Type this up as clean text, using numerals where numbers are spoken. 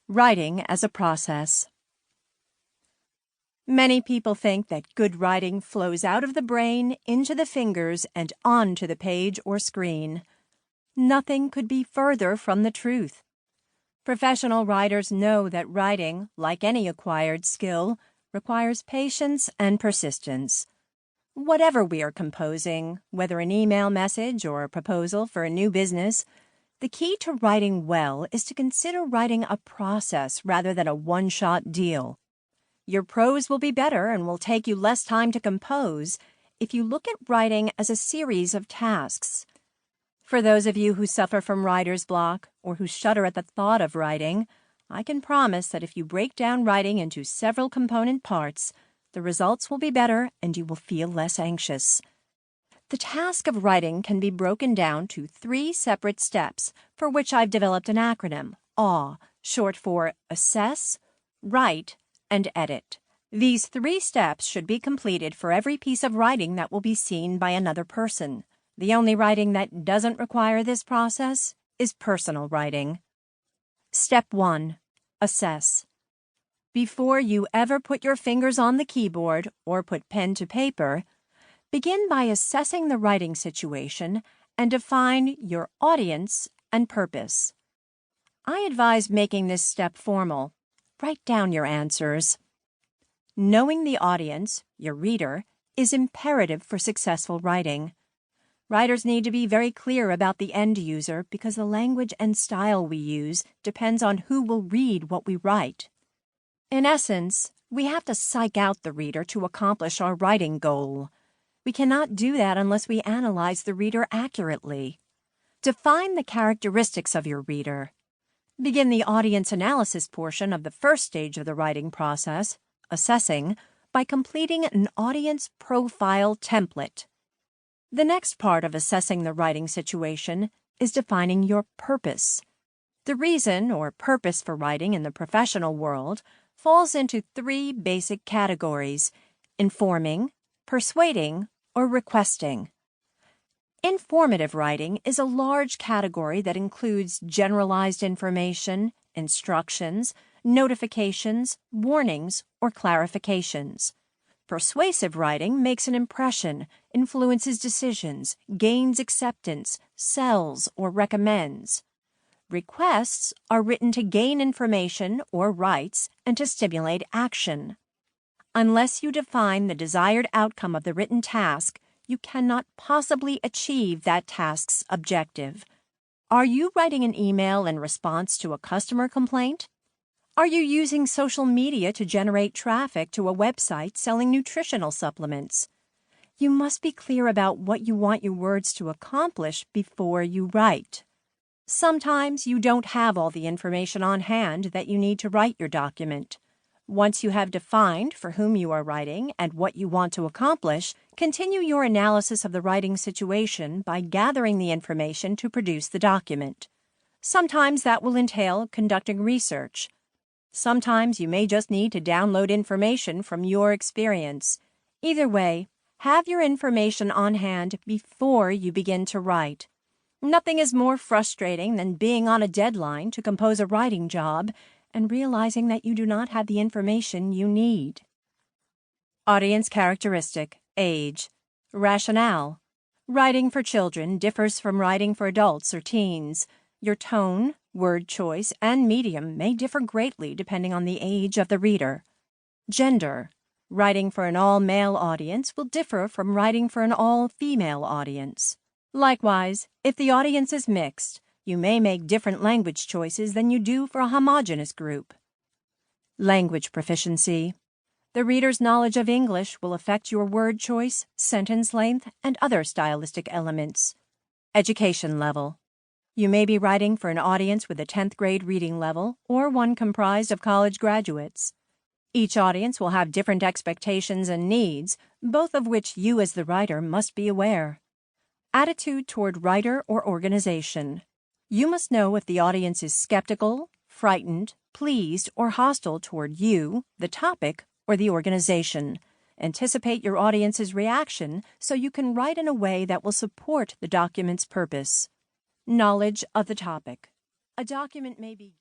Writing as a process. Many people think that good writing flows out of the brain, into the fingers, and onto the page or screen. Nothing could be further from the truth. Professional writers know that writing, like any acquired skill, requires patience and persistence. Whatever we are composing, whether an email message or a proposal for a new business, the key to writing well is to consider writing a process rather than a one-shot deal. Your prose will be better and will take you less time to compose if you look at writing as a series of tasks. For those of you who suffer from writer's block or who shudder at the thought of writing, I can promise that if you break down writing into several component parts, the results will be better and you will feel less anxious. The task of writing can be broken down to 3 separate steps, for which I've developed an acronym, AWE, short for Assess, Write, and Edit. These 3 steps should be completed for every piece of writing that will be seen by another person. The only writing that doesn't require this process is personal writing. Step 1. Assess. Before you ever put your fingers on the keyboard or put pen to paper, begin by assessing the writing situation and define your audience and purpose. I advise making this step formal. Write down your answers. Knowing the audience, your reader, is imperative for successful writing. Writers need to be very clear about the end user because the language and style we use depends on who will read what we write. In essence, we have to psych out the reader to accomplish our writing goal. We cannot do that unless we analyze the reader accurately. Define the characteristics of your reader. Begin the audience analysis portion of the first stage of the writing process, assessing, by completing an audience profile template. The next part of assessing the writing situation is defining your purpose. The reason or purpose for writing in the professional world falls into 3 basic categories: informing, persuading, or requesting. Informative writing is a large category that includes generalized information, instructions, notifications, warnings, or clarifications. Persuasive writing makes an impression, influences decisions, gains acceptance, sells, or recommends. Requests are written to gain information or rights and to stimulate action. Unless you define the desired outcome of the written task, you cannot possibly achieve that task's objective. Are you writing an email in response to a customer complaint? Are you using social media to generate traffic to a website selling nutritional supplements? You must be clear about what you want your words to accomplish before you write. Sometimes you don't have all the information on hand that you need to write your document. Once you have defined for whom you are writing and what you want to accomplish, continue your analysis of the writing situation by gathering the information to produce the document. Sometimes that will entail conducting research. Sometimes you may just need to download information from your experience. Either way, have your information on hand before you begin to write. Nothing is more frustrating than being on a deadline to compose a writing job and realizing that you do not have the information you need. Audience characteristic, age, rationale. Writing for children differs from writing for adults or teens. Your tone, word choice, and medium may differ greatly depending on the age of the reader. Gender. Writing for an all-male audience will differ from writing for an all-female audience. Likewise, if the audience is mixed, you may make different language choices than you do for a homogeneous group. Language proficiency. The reader's knowledge of English will affect your word choice, sentence length, and other stylistic elements. Education level. You may be writing for an audience with a 10th grade reading level or one comprised of college graduates. Each audience will have different expectations and needs, both of which you as the writer must be aware. Attitude toward writer or organization. You must know if the audience is skeptical, frightened, pleased, or hostile toward you, the topic, or the organization. Anticipate your audience's reaction so you can write in a way that will support the document's purpose. Knowledge of the topic. A document may be